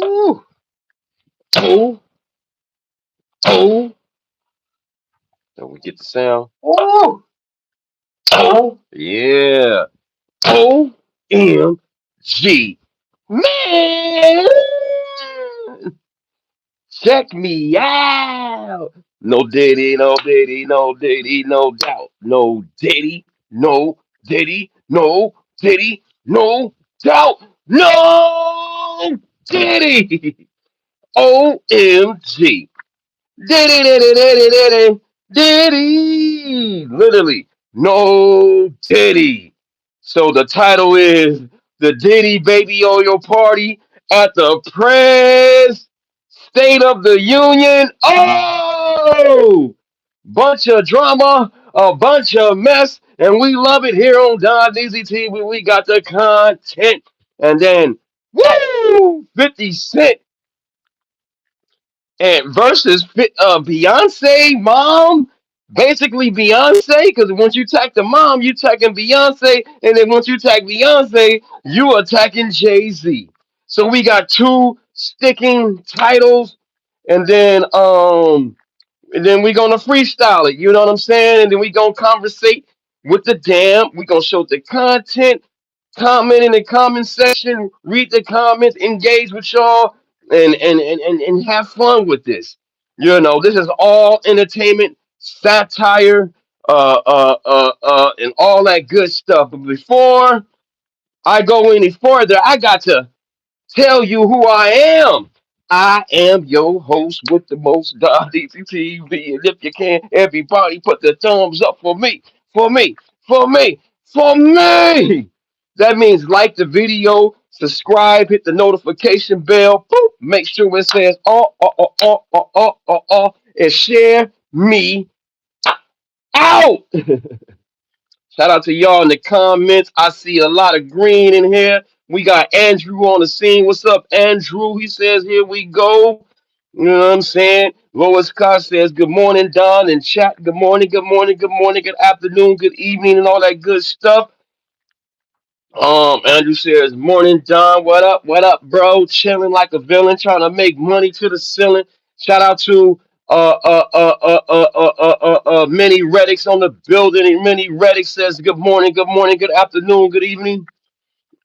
Ooh. Oh, oh. Don't we get the sound? Oh, oh. Yeah. OMG. Man, check me out. No Diddy, no Diddy, no Diddy, no doubt. No Diddy, no Diddy, no Diddy, no doubt. No Diddy. OMG. Diddy, diddy, diddy, diddy, diddy. Literally, no Diddy. So the title is the Diddy Baby Oil Party at the Prez State of the Union. Oh, bunch of drama, a bunch of mess, and we love it here on Don Easy TV. We got the content, and then woo, 50 Cent and versus Beyonce mom. Basically Beyonce, because once you attack the mom, you attacking Beyonce, and then once you attack Beyonce, you attacking Jay Z. So we got two sticking titles, and then we gonna freestyle it. You know what I'm saying? And then we gonna conversate with the damn. We gonna show the content, comment in the comment section, read the comments, engage with y'all, and have fun with this. You know, this is all entertainment, satire, and all that good stuff. But before I go any further, I got to tell you who I am. I am your host with the most, God TV. And if you can, everybody put the thumbs up for me, for me, for me, for me. That means like the video, subscribe, hit the notification bell, boop, make sure it says and share me out. Shout out to y'all in the comments. I see a lot of green in here. We got Andrew on the scene. What's up, Andrew? He says, here we go. You know what I'm saying? Lois Scott says, good morning, Don, and chat. Good morning, good morning, good morning, good afternoon, good evening, and all that good stuff. Andrew says, morning, Don. What up, bro? Chilling like a villain, trying to make money to the ceiling. Shout out to Many Reddicks on the building. And Many Reddick says, good morning, good afternoon, good evening.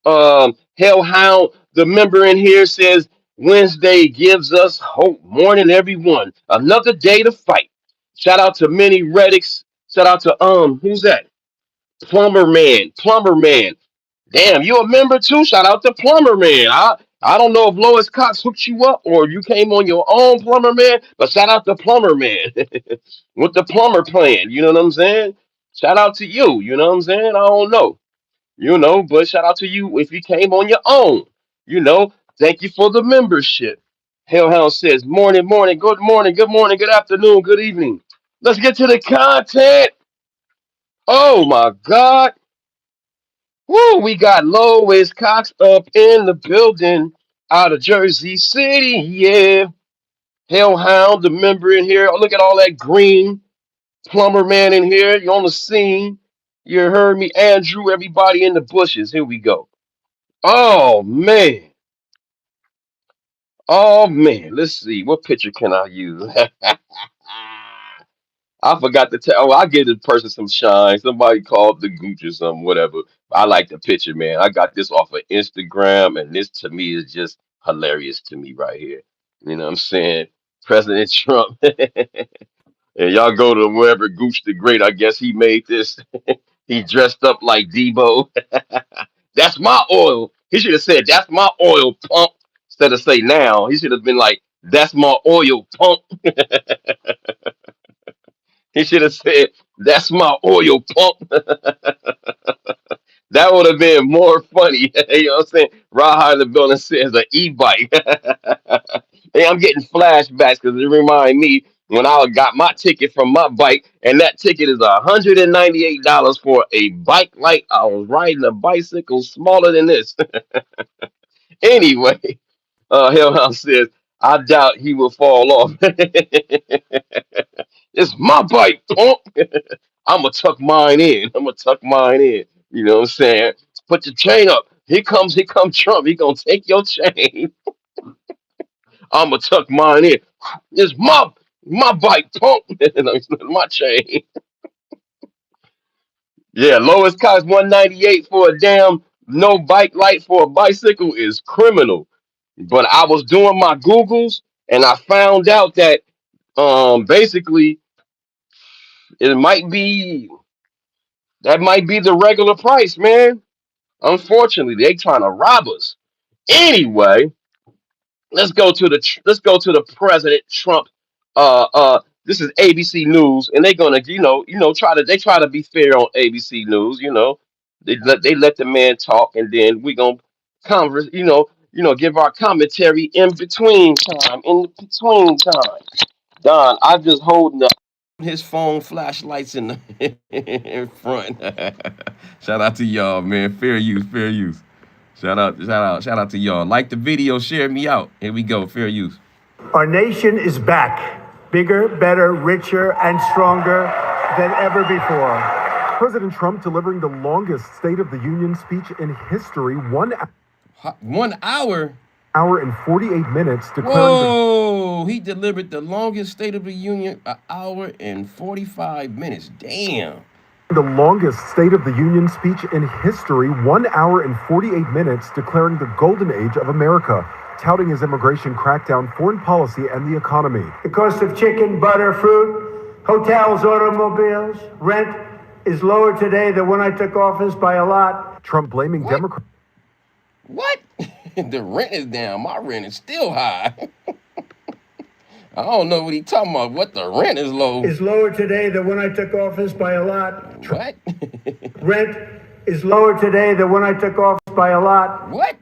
Hellhound, the member in here says, Wednesday gives us hope. Morning, everyone. Another day to fight. Shout out to Many Reddicks. Shout out to who's that? Plumber Man. Plumber Man. Damn, you a member too? Shout out to Plumber Man. I don't know if Lois Cox hooked you up or you came on your own, Plumber Man, but shout out to Plumber Man with the plumber plan. You know what I'm saying? Shout out to you. You know what I'm saying? I don't know. You know, but shout out to you if you came on your own. You know, thank you for the membership. Hellhound says, morning, good afternoon, good evening. Let's get to the content. Oh my God. Woo, we got Lois Cox up in the building out of Jersey City. Yeah. Hellhound, the member in here. Oh, look at all that green. Plumber man in here. You on the scene. You heard me, Andrew. Everybody in the bushes. Here we go. Oh, man. Oh, man. Let's see. What picture can I use? I forgot to tell. Oh, I give this person some shine. Somebody called the gooch or something, whatever. I like the picture, man. I got this off of Instagram, and this to me is just hilarious to me right here. You know what I'm saying? President Trump. And y'all go to wherever Gooch the Great, I guess he made this. He dressed up like Debo. That's my oil. He should have said, that's my oil pump. Instead of say now, he should have been like, that's my oil pump. He should have said, that's my oil pump. That would have been more funny. You know what I'm saying? Raha in the building says an e-bike. Hey, I'm getting flashbacks because it remind me when I got my ticket from my bike, and that ticket is $198 for a bike like I was riding a bicycle smaller than this. Anyway, Hellhound says, I doubt he will fall off. It's my bike, punk. I'm gonna tuck mine in. I'm gonna tuck mine in. You know what I'm saying? Put your chain up. Here comes Trump. He gonna take your chain. I'ma tuck mine in. It's my bike, punk. My chain. Yeah, lowest cost 198 for a damn no bike light for a bicycle is criminal. But I was doing my Googles and I found out that basically it might be that might be the regular price, man. Unfortunately, they trying to rob us. Anyway, let's go to the President Trump. This is ABC News, and they're gonna try to be fair on ABC News. They let the man talk, and then we gonna converse. Give our commentary in between time. In between time, Don, I'm just holding the his phone flashlights in the in front. Shout out to y'all, man. Fair use, fair use. Shout out to y'all. Like the video, share me out. Here we go. Fair use. Our nation is back, bigger, better, richer, and stronger than ever before. President Trump delivering the longest State of the Union speech in history, 1 hour. hour and 48 minutes, declaring Whoa! He delivered the longest State of the Union, 1 hour and 45 minutes. Damn. the longest State of the Union speech in history, 1 hour and 48 minutes, declaring the golden age of America, touting his immigration crackdown, foreign policy, and the economy. The cost of chicken, butter, fruit, hotels, automobiles, rent is lower today than when I took office by a lot. Trump blaming What? Democrats. What? The rent is down. My rent is still high. I don't know what he talking about. What the rent is low. Is lower today than when I took office by a lot. What? Rent is lower today than when I took office by a lot. What?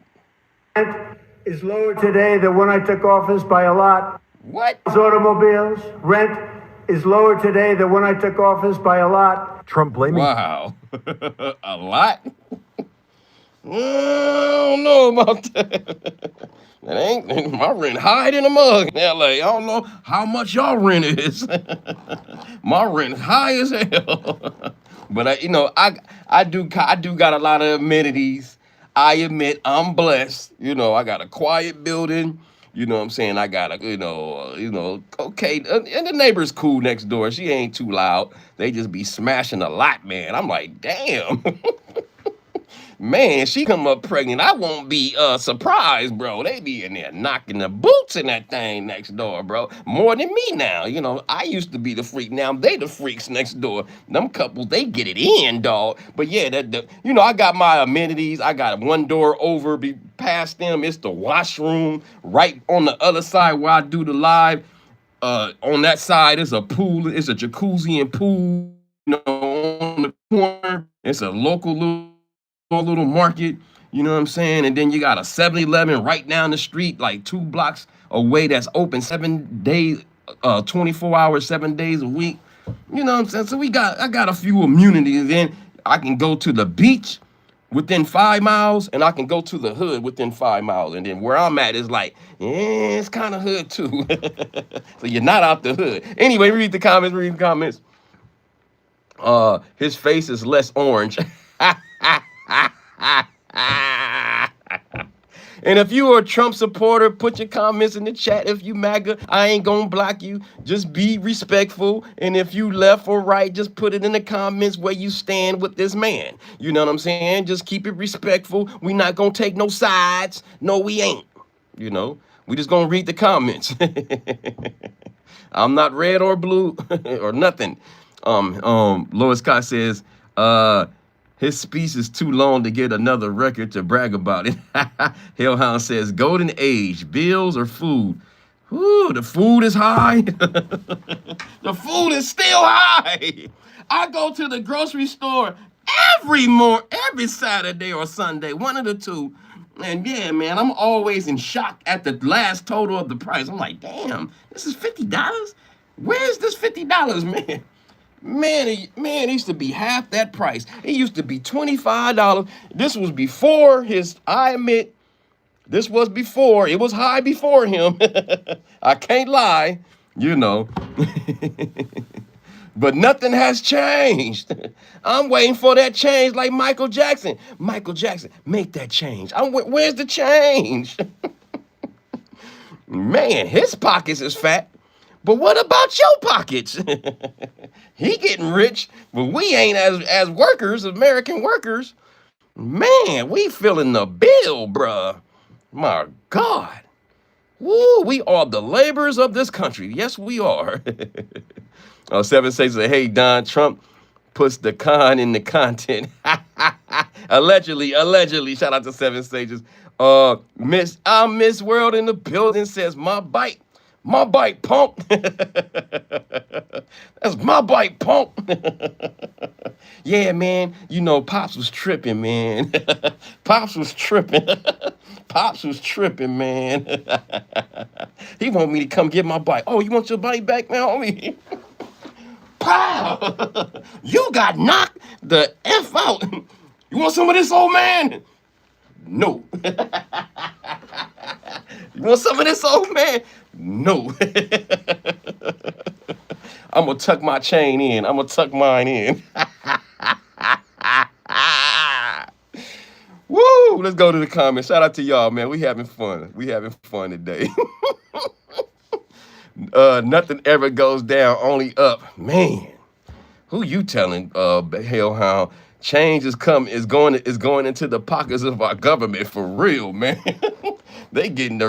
Rent is lower today than when I took office by a lot. What? Automobiles, rent is lower today than when I took office by a lot. Trump blaming. Wow. A lot? I don't know about that. That ain't my rent high in a mug in LA. I don't know how much y'all rent is. My rent high as hell. But I do got a lot of amenities. I admit I'm blessed. I got a quiet building. You know what I'm saying? I got okay. And the neighbor's cool next door. She ain't too loud. They just be smashing a lot, man. I'm like, damn. Man, she come up pregnant. I won't be surprised, bro. They be in there knocking the boots in that thing next door, bro. More than me now. I used to be the freak. Now they the freaks next door. Them couples, they get it in, dog. But yeah, I got my amenities. I got one door over past them. It's the washroom right on the other side where I do the live. On that side is a pool. It's a jacuzzi and pool. On the corner, it's a local little market, you know what I'm saying? And then you got a 7-Eleven right down the street, like 2 blocks away, that's open 7 days, 24 hours, 7 days a week. You know what I'm saying? So I got a few immunities. Then I can go to the beach within 5 miles, and I can go to the hood within 5 miles. And then where I'm at is like, it's kind of hood too. So you're not out the hood. Anyway, read the comments. His face is less orange. And if you are a Trump supporter, put your comments in the chat. If you MAGA, I ain't gonna block you. Just be respectful. And if you left or right, just put it in the comments where you stand with this man. You know what I'm saying? Just keep it respectful. We not gonna take no sides. No, we ain't. We just gonna read the comments. I'm not red or blue or nothing. Lois Scott says, his speech is too long to get another record to brag about it. Hellhound says, golden age, bills or food? Whew, the food is high. The food is still high. I go to the grocery store every Saturday or Sunday, one of the two. And yeah, man, I'm always in shock at the last total of the price. I'm like, damn, this is $50? Where's this $50, man? Man, it used to be half that price. It used to be $25. This was before I admit, this was before. It was high before him. I can't lie, But nothing has changed. I'm waiting for that change like Michael Jackson. Michael Jackson, make that change. Where's the change? Man, his pockets is fat. But what about your pockets? He getting rich, but we ain't as workers, American workers. Man, we feeling the bill, bruh. My God. Woo, we are the laborers of this country. Yes, we are. Seven says, hey, Don Trump puts the con in the content. Allegedly. Shout out to Seven Sages. Miss World in the building says, my bike pump. That's my bike pump. Yeah, man. You know, Pops was tripping, man. Pops was tripping. Pops was tripping, man. He want me to come get my bike. Oh, you want your bike back now, homie? Pow! You got knocked the F out. You want some of this, old man? No. You want some of this, old man? No. I'm gonna tuck my chain in. I'm gonna tuck mine in. Woo! Let's go to the comments. Shout out to y'all, man. We having fun. We having fun today. Nothing ever goes down, only up. Man, who you telling, Hellhound? Change is going into the pockets of our government for real, man. They getting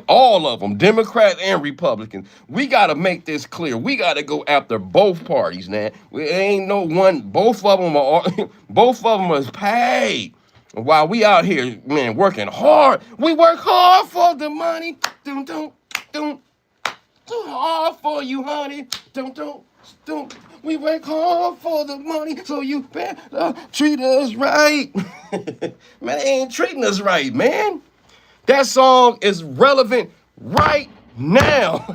all of them, Democrats and Republicans. We gotta make this clear. We gotta go after both parties, man. We ain't no one. Both of them are. Both of them is paid. While we out here, man, working hard. We work hard for the money. Don't. Too hard for you, honey. Don't. We work hard for the money, so you better treat us right. Man, they ain't treating us right, man. That song is relevant right now.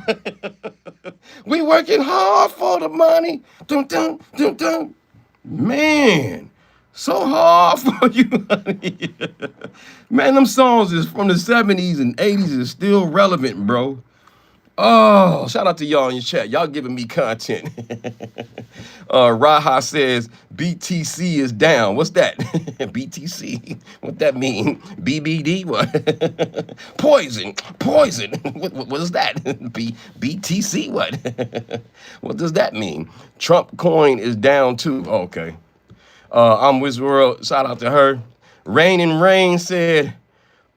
We working hard for the money. Don't. Man, so hard for you, honey. Man, them songs is from the 70s and 80s is still relevant, bro. Oh, shout out to y'all in your chat. Y'all giving me content. Raha says BTC is down. What's that? BTC. What that mean? BBD? What? Poison. What is that? BTC? What? What does that mean? Trump coin is down too. Okay. I'm Wizworld. Shout out to her. Rain and Rain said,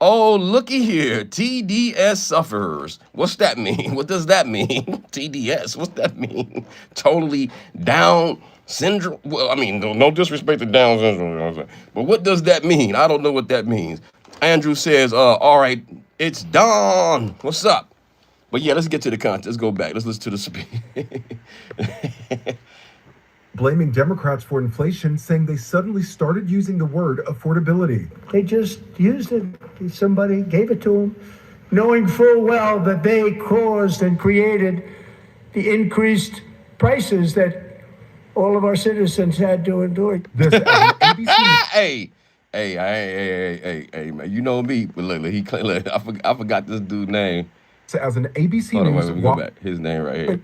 oh, looky here, TDS suffers. What's that mean? What does that mean? TDS, what's that mean? Totally Down syndrome? Well, I mean, no disrespect to Down syndrome, but what does that mean? I don't know what that means. Andrew says, all right, it's Dawn. What's up? But yeah, let's get to the content. Let's go back. Let's listen to the speech. Blaming Democrats for inflation, saying they suddenly started using the word affordability. They just used it. Somebody gave it to them, knowing full well that they caused and created the increased prices that all of our citizens had to endure. This as an ABC. Hey, man. You know me, but look, I forgot this dude's name. As an ABC Hold on, News. wait, let me go back. His name right here.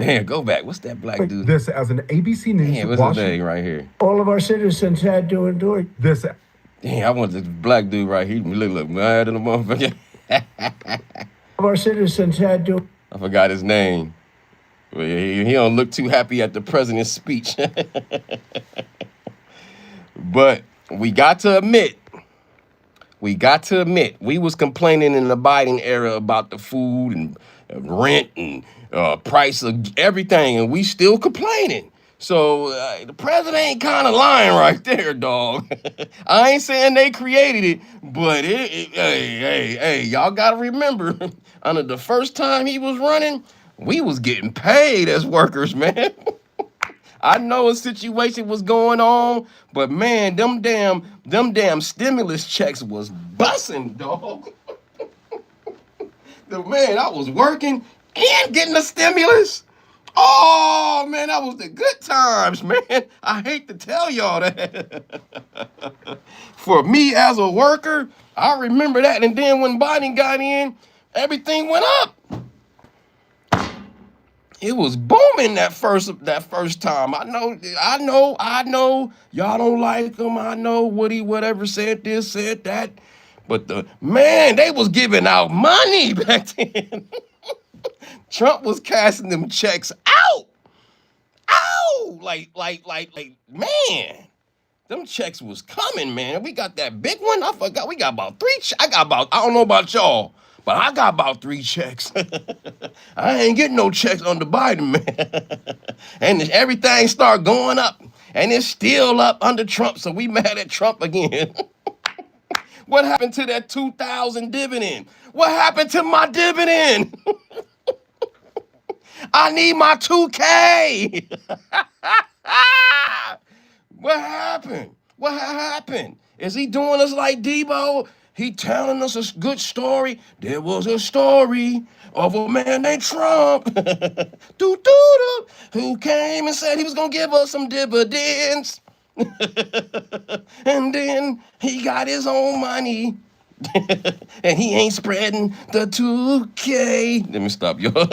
Damn, go back. What's that black dude? This as an ABC News. Damn, what's his name right here? All of our citizens had to endure. This. Damn, I want this black dude right here. Look mad in the motherfucker. All of our citizens had to. I forgot his name. Well, he don't look too happy at the president's speech. But we got to admit, we was complaining in the Biden era about the food and rent and price of everything, and we still complaining. So the president ain't kind of lying right there, dog. I ain't saying they created it, but hey, y'all got to remember, under the first time he was running, we was getting paid as workers, man. I know a situation was going on, but man, them damn stimulus checks was busting, dog. Man, I was working and getting a stimulus. Oh man, that was the good times, man. I hate to tell y'all that. For me as a worker, I remember that. And then when Biden got in, everything went up. It was booming that first time. I know. Y'all don't like him. I know Woody, whatever, said this, said that. But they was giving out money back then. Trump was cashing them checks out. Ow! Like, man. Them checks was coming, man. We got that big one. I forgot. We got about 3 checks. I don't know about y'all, but I got about 3 checks. I ain't getting no checks under Biden, man. And everything start going up. And it's still up under Trump, so we mad at Trump again. What happened to that 2000 dividend? What happened to my dividend? I need my 2K. What happened? What happened? Is he doing us like Debo? He telling us a good story. There was a story of a man named Trump who came and said he was going to give us some dividends. And then he got his own money. And he ain't spreading the 2K. Let me stop, y'all.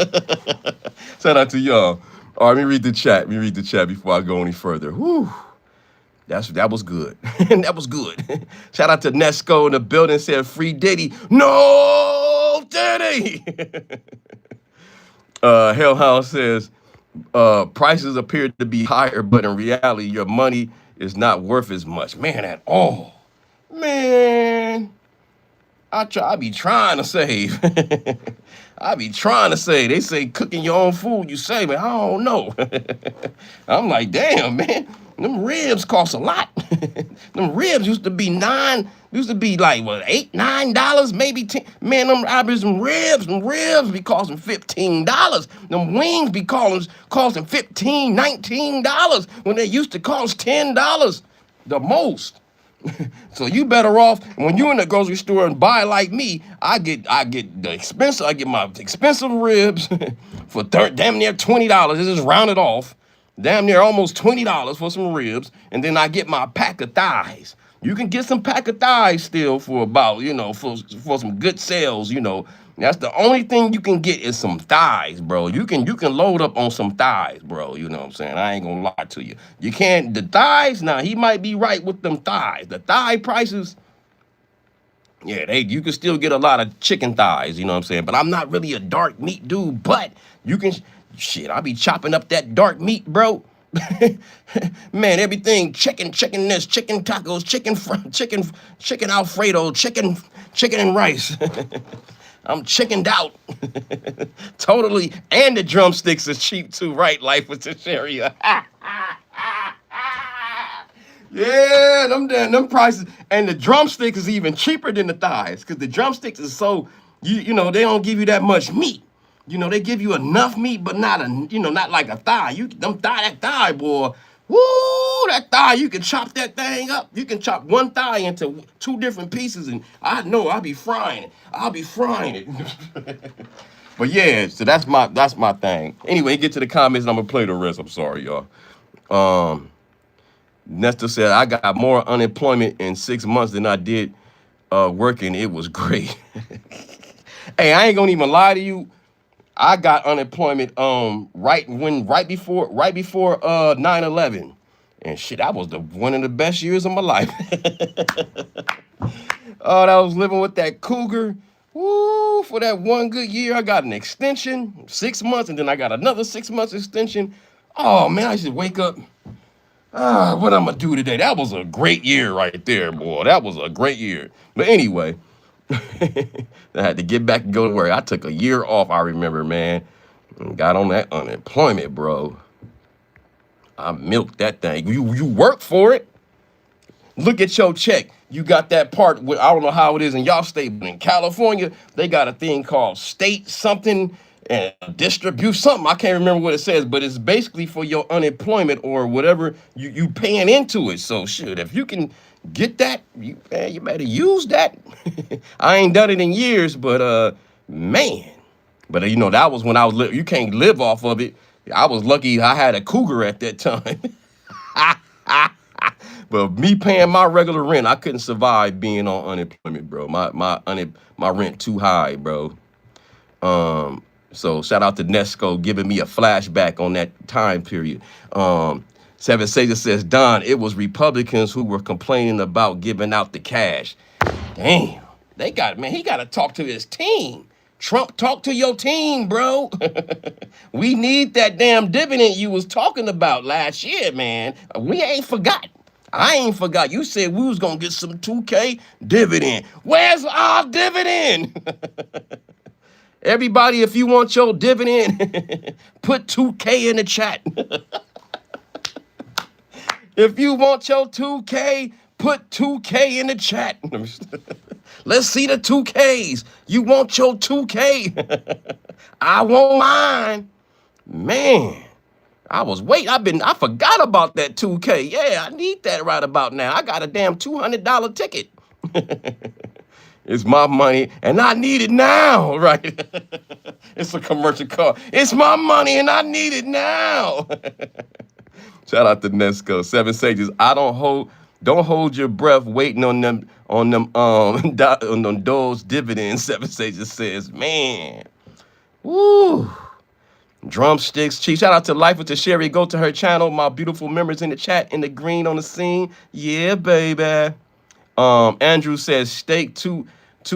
Shout out to y'all. All right, let me read the chat. Before I go any further. Whew. That was good. That was good. Shout out to Nesco in the building, said free Diddy. No Diddy. Hellhound says prices appear to be higher, but in reality, your money is not worth as much. Man, at all. Man. I be trying to save. I be trying to save. They say cooking your own food, you save it. I don't know. I'm like, damn, man. Them ribs cost a lot. Them ribs used to be like what, $8, $9, maybe 10. Man, them ribs be costing $15. Them wings be costing $15, $19 when they used to cost $10 the most. So you better off when you in the grocery store and buy like me. I get my expensive ribs for damn near $20. This is rounded off. Damn near almost $20 for some ribs, and then I get my pack of thighs. You can get some pack of thighs still for about, for some good sales, That's the only thing you can get is some thighs, bro. You can load up on some thighs, bro. You know what I'm saying? I ain't gonna lie to you. You can't, the thighs, now he might be right with them thighs. The thigh prices, yeah, you can still get a lot of chicken thighs, you know what I'm saying? But I'm not really a dark meat dude, but you can, I be chopping up that dark meat, bro. Man, everything, chicken this, chicken tacos, chicken Alfredo, chicken and rice. I'm chickened out. Totally. And the drumsticks is cheap too, right? Life with this area. Yeah, them prices. And the drumstick is even cheaper than the thighs, because the drumsticks is so, they don't give you that much meat. They give you enough meat, but not like a thigh. That thigh, boy. Woo, that thigh, you can chop that thing up. You can chop one thigh into 2 different pieces, and I know I'll be frying it. But yeah, so that's my thing. Anyway, get to the comments and I'm gonna play the rest. I'm sorry, y'all. Nestor said, I got more unemployment in 6 months than I did working. It was great. Hey, I ain't gonna even lie to you. I got unemployment right before 9/11. And shit, that was one of the best years of my life. Oh, I was living with that cougar. Woo, for that one good year, I got an extension, 6 months, and then I got another 6 months extension. Oh man, I should wake up. What I'm gonna do today? That was a great year right there, boy. That was a great year. But anyway, I had to get back and go to work. I took a year off, I remember, man. And got on that unemployment, bro. I milked that thing. You work for it. Look at your check. You got that part with, I don't know how it is in y'all state, but in California, they got a thing called state something and distribute something. I can't remember what it says, but it's basically for your unemployment or whatever you paying into it. So shit, if you can get that, you better use that. I ain't done it in years, but man. But that was when I was you can't live off of it. I was lucky I had a cougar at that time. But me paying my regular rent, I couldn't survive being on unemployment, bro. My rent too high, bro. So shout out to Nesco giving me a flashback on that time period. Seven Sages says, Don, it was Republicans who were complaining about giving out the cash. Damn. They got, man, he got to talk to his team. Trump, talk to your team, bro. We need that damn dividend you was talking about last year, man. We ain't forgot. I ain't forgot. You said we was gonna get some 2K dividend. Where's our dividend? Everybody, if you want your dividend, put 2K in the chat. If you want your 2K, put 2K in the chat. Let's see the 2Ks. You want your 2K? I want mine. Man, I forgot about that 2K. Yeah, I need that right about now. I got a damn $200 ticket. It's my money and I need it now, right? It's a commercial car. It's my money and I need it now. Shout out to Nesco. Seven Sages. Don't hold your breath waiting on them on them those dividends. Seven Sages says, man. Woo. Drumsticks, Chief. Shout out to Life with the Sherry. Go to her channel. My beautiful members in the chat in the green on the scene. Yeah, baby. Andrew says steak too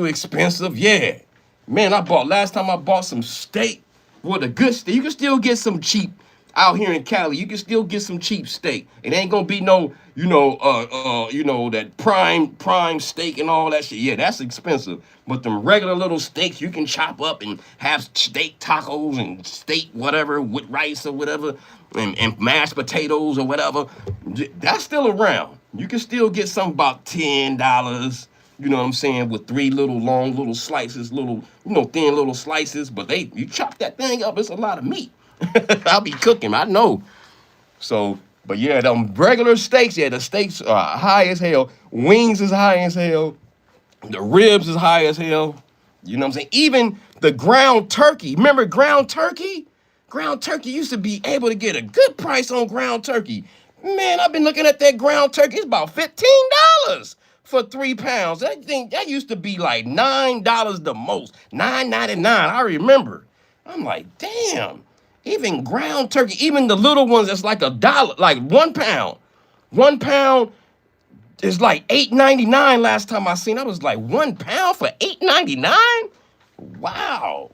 expensive. Yeah. Man, last time I bought some steak with a good steak. You can still get some cheap out here in Cali. You can still get some cheap steak. It ain't gonna be no, that prime steak and all that shit. Yeah, that's expensive. But them regular little steaks you can chop up and have steak tacos and steak whatever with rice or whatever and mashed potatoes or whatever. That's still around. You can still get some about $10. You know what I'm saying, with three long little slices, thin little slices, but you chop that thing up, it's a lot of meat. I'll be cooking, I know. So, but yeah, them regular steaks, yeah, the steaks are high as hell. Wings is high as hell. The ribs is high as hell. You know what I'm saying? Even the ground turkey. Remember ground turkey? Ground turkey used to be able to get a good price on ground turkey. Man, I've been looking at that ground turkey. It's about $15 for 3 pounds. That used to be like $9 the most. $9.99. I remember. I'm like, damn. Even ground turkey, even the little ones that's like $1, like 1 pound. 1 pound is like $8.99 last time I seen. I was like, 1 pound for $8.99? Wow.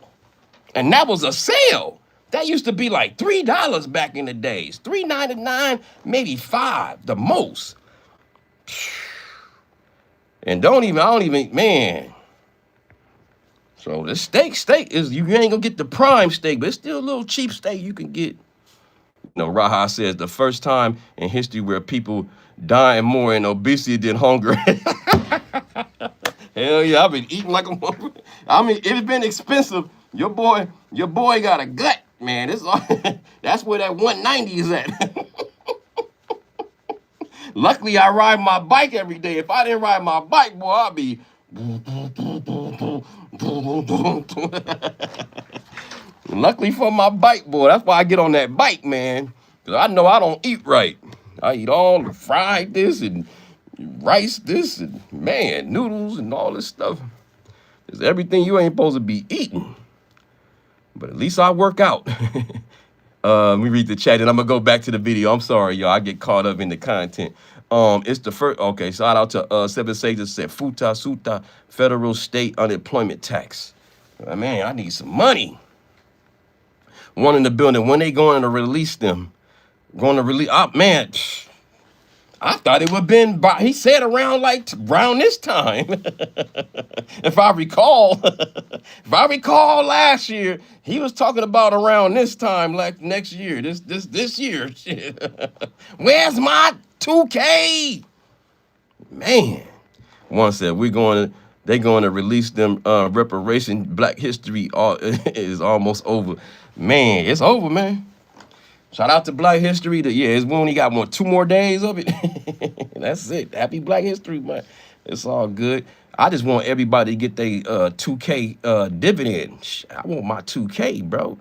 And that was a sale. That used to be like $3 back in the days. $3.99, maybe $5, the most. And I don't even, man. So the steak is, you ain't gonna get the prime steak, but it's still a little cheap steak you can get. Raha says the first time in history where people dying more in obesity than hunger. Hell yeah, I've been eating like a motherfucker. I mean, it's been expensive. Your boy got a gut, man. That's where that 190 is at. Luckily, I ride my bike every day. If I didn't ride my bike, boy, I'd be. Luckily for my bike, boy, that's why I get on that bike, man. Because I know I don't eat right. I eat all the fried this and rice this and, man, noodles and all this stuff. It's everything you ain't supposed to be eating. But at least I work out. Let me read the chat and I'm gonna go back to the video. I'm sorry, y'all. I get caught up in the content. It's the first. Okay, shout out to Seven Sages said Futa Suta federal state unemployment tax. Man, I need some money. One in the building. When they going to release them? Going to release? Man, I thought it would have been by. He said around this time. If I recall, last year he was talking about around this time, like next year, this year. Where's my 2K? Man, one said they're going to release them reparation. Black history is almost over. Man, it's over, man. Shout out to Black History. It's we only got 2 more days of it. That's it. Happy Black History Month. It's all good. I just want everybody to get their 2K dividend. I want my 2K, bro.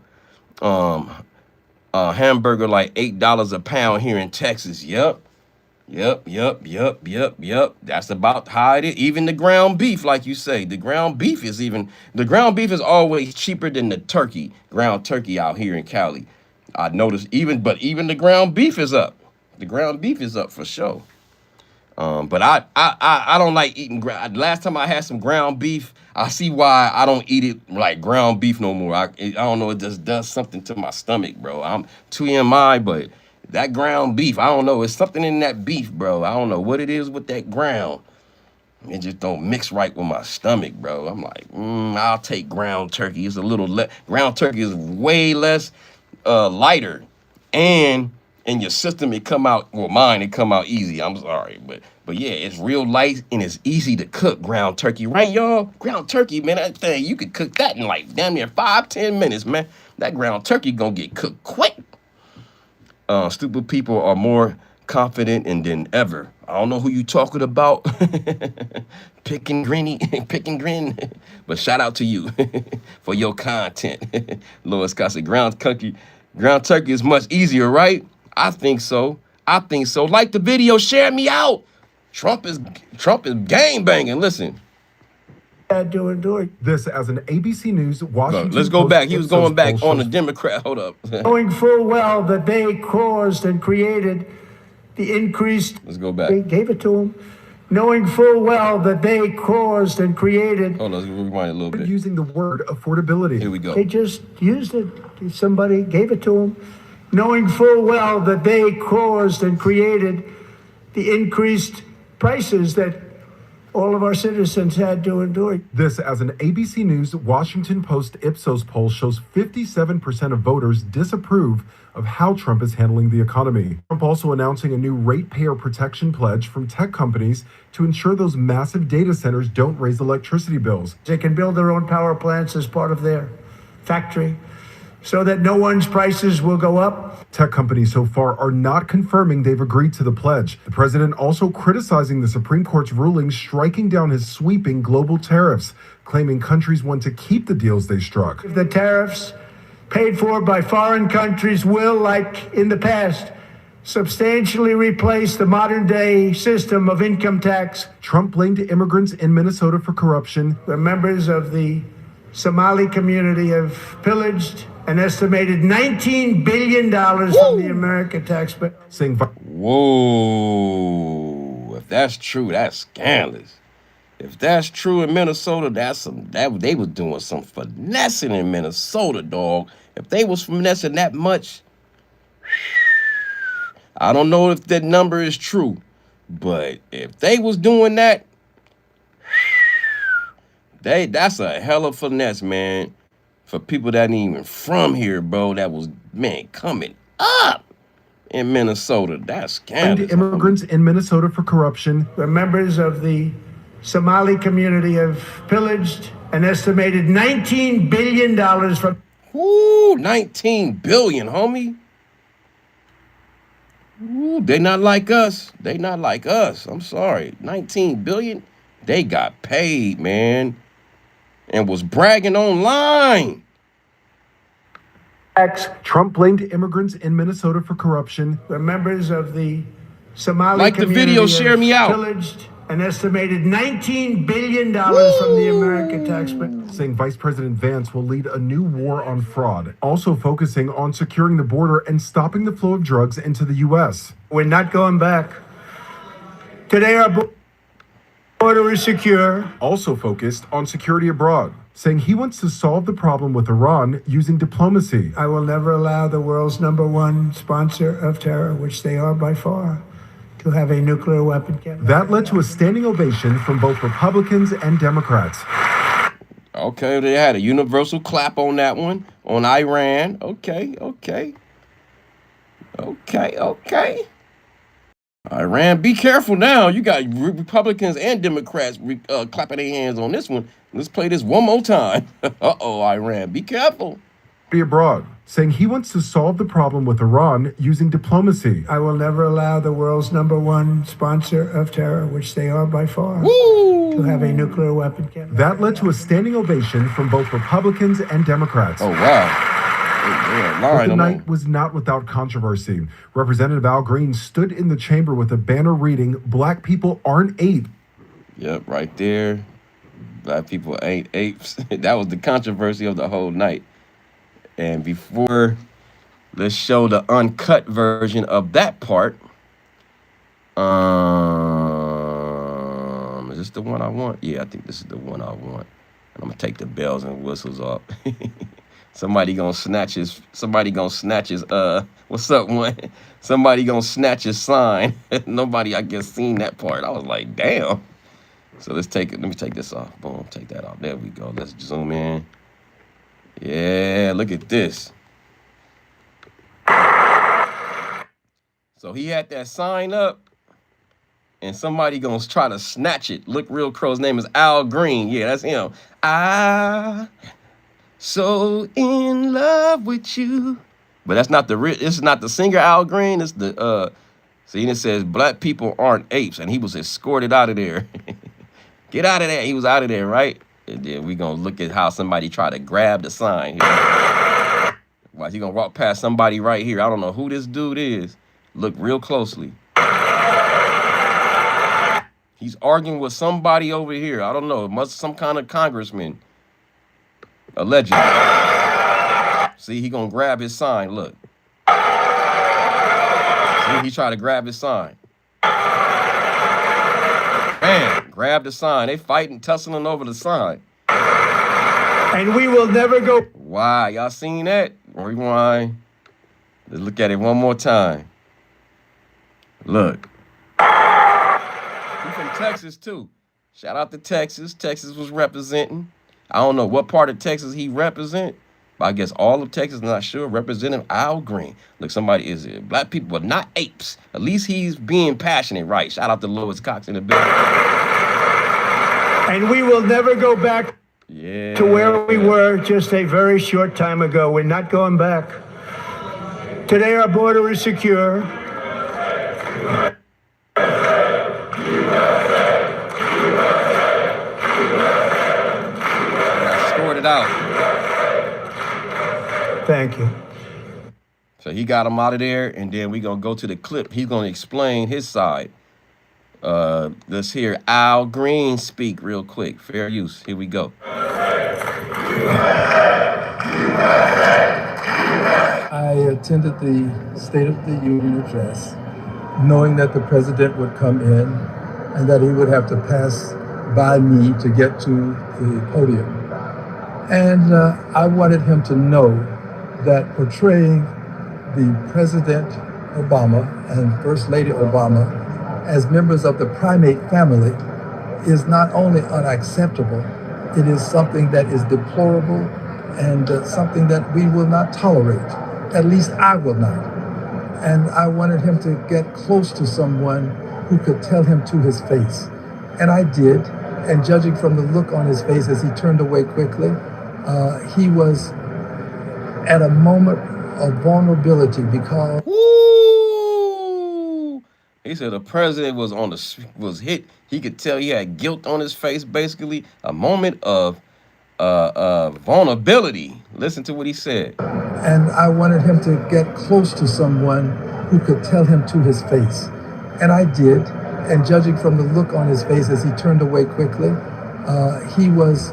Hamburger like $8 a pound here in Texas. Yep. That's about how it is. Even the ground beef, like you say, the ground beef is always cheaper than the ground turkey out here in Cali. I noticed even the ground beef is up. The ground beef is up for sure. But I don't like eating ground. Last time I had some ground beef, I see why I don't eat it like ground beef no more. I don't know, it just does something to my stomach, bro. I'm 2MI, but that ground beef, I don't know. It's something in that beef, bro. I don't know what it is with that ground. It just don't mix right with my stomach, bro. I'm like, I'll take ground turkey. It's a little ground turkey is way less lighter, and in your system it come out. Well, mine it come out easy. I'm sorry, but yeah, it's real light and it's easy to cook ground turkey, right, y'all? Ground turkey, man, that thing you could cook that in like damn near 5-10 minutes, man. That ground turkey gonna get cooked quick. Stupid people are more confident than ever. I don't know who you talking about. Pick and grinny, pick and grin. But shout out to you for your content. Lois Scott said, ground turkey is much easier, right? I think so. I think so. Like the video, share me out. Trump is gang banging. Listen. Doing. This as an ABC News Washington Let's go Post back. He was Ipsos going back poll on the shows Democrat. Hold up. Knowing full well that they caused and created the increased. Let's go back. They gave it to them. Knowing full well that they caused and created. Hold on, let's rewind a little bit. using the word affordability. Here we go. They just used it. Somebody gave it to them. Knowing full well that they caused and created the increased prices that all of our citizens had to endure. This as an ABC News Washington Post Ipsos poll shows 57% of voters disapprove of how Trump is handling the economy. Trump also announcing a new ratepayer protection pledge from tech companies to ensure those massive data centers don't raise electricity bills. They can build their own power plants as part of their factory so that no one's prices will go up. Tech companies so far are not confirming they've agreed to the pledge. The president also criticizing the Supreme Court's ruling striking down his sweeping global tariffs, claiming countries want to keep the deals they struck. The tariffs paid for by foreign countries will, like in the past, substantially replace the modern day system of income tax. Trump blamed immigrants in Minnesota for corruption. The members of the Somali community have pillaged an estimated $19 billion from the American taxpayer. Saying, whoa, if that's true, that's scandalous. If that's true in Minnesota, they was doing some finessing in Minnesota, dog. If they was finessing that much, I don't know if that number is true, but if they was doing that, that's a hell of finesse, man. For people that ain't even from here, bro, that was, man, coming up in Minnesota. That's scandalous. Immigrants in Minnesota for corruption. The members of the Somali community have pillaged an estimated $19 billion from. Ooh, 19 billion, homie. Ooh, they not like us. They not like us. I'm sorry. 19 billion. They got paid, man. And was bragging online. Trump blamed immigrants in Minnesota for corruption. The members of the Somali like the video, share me out. Pillaged an estimated $19 billion from the American taxpayer. Saying Vice President Vance will lead a new war on fraud, also focusing on securing the border and stopping the flow of drugs into the U.S. We're not going back. Today, our border is secure. Also focused on security abroad, saying he wants to solve the problem with Iran using diplomacy. I will never allow the world's #1 sponsor of terror, which they are by far, to have a nuclear weapon. That led to a standing ovation from both Republicans and Democrats. Okay, they had a universal clap on that one, on Iran. Okay. Iran, be careful now. You got Republicans and Democrats clapping their hands on this one. Let's play this one more time. Uh-oh, Iran, be careful. Be abroad, saying he wants to solve the problem with Iran using diplomacy. I will never allow the world's #1 sponsor of terror, which they are by far, to have a nuclear weapon. That led to a standing ovation from both Republicans and Democrats. Oh, wow. But the night was not without controversy. Representative Al Green stood in the chamber with a banner reading, "Black people aren't apes." Yep, right there. Black people ain't apes. That was the controversy of the whole night. And before, let's show the uncut version of that part. Is this the one I want? Yeah, I think this is the one I want. And I'm gonna take the bells and whistles off. Somebody gonna snatch his. What's up, one? Somebody gonna snatch his sign. Nobody, I guess, seen that part. I was like, damn. So let's take it. Let me take this off. Boom, take that off. There we go. Let's zoom in. Yeah, look at this. So he had that sign up, and somebody gonna try to snatch it. Look real close. His name is Al Green. Yeah, that's him. I so in love with you. But that's not the this is not the singer Al Green. It's the see, it says black people aren't apes, and he was escorted out of there. Get out of there. He was out of there, right? And then we gonna look at how somebody tried to grab the sign here. Watch, he gonna walk past somebody right here. I don't know who this dude is. Look real closely. He's arguing with somebody over here. I don't know. It must some kind of congressman. Allegedly. See, he gonna grab his sign. Look. See, he tried to grab his sign. Bam! Grab the sign. They fighting, tussling over the sign. And we will never go. Wow, y'all seen that? Rewind. Let's look at it one more time. Look. He's from Texas, too. Shout out to Texas. Texas was representing. I don't know what part of Texas he represent, but I guess all of Texas, not sure. Representative Al Green. Look, somebody is it. Black people are not apes. At least he's being passionate, right? Shout out to Lois Cox in the building. And we will never go back to where we were just a very short time ago. We're not going back. Today, our border is secure. Scored it out. Thank you. So he got him out of there, and then we gonna go to the clip. He's gonna explain his side. Let's hear Al Green speak real quick. Fair use. Here we go. I attended the State of the Union address, knowing that the president would come in and that he would have to pass by me to get to the podium. And I wanted him to know that portraying the President Obama and First Lady Obama as members of the primate family is not only unacceptable, it is something that is deplorable and something that we will not tolerate. At least I will not. And I wanted him to get close to someone who could tell him to his face. And I did. And judging from the look on his face as he turned away quickly, he was at a moment of vulnerability because... Woo! He said the president was hit. He could tell he had guilt on his face, basically. A moment of vulnerability. Listen to what he said. And I wanted him to get close to someone who could tell him to his face. And I did. And judging from the look on his face as he turned away quickly, he was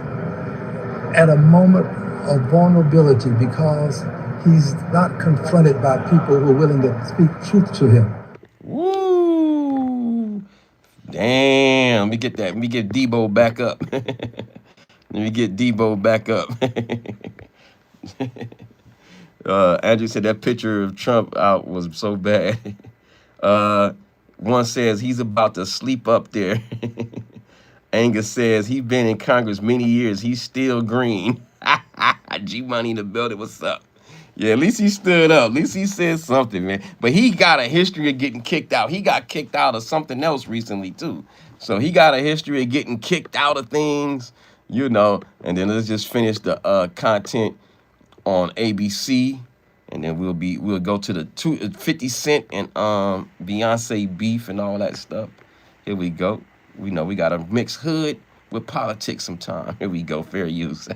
at a moment of vulnerability because he's not confronted by people who are willing to speak truth to him. Woo! Damn. Let me get that. Let me get Debo back up. Let me get Debo back up. Andrew said that picture of Trump out was so bad. One says he's about to sleep up there. Angus says he's been in Congress many years. He's still green. G-Money in the building. What's up? Yeah, at least he stood up. At least he said something, man. But he got a history of getting kicked out. He got kicked out of something else recently, too. So he got a history of getting kicked out of things, you know. And then let's just finish the content on ABC. And then we'll go to the 50 Cent and Beyonce beef and all that stuff. Here we go. We know we got to mix hood with politics sometime. Here we go. Fair use.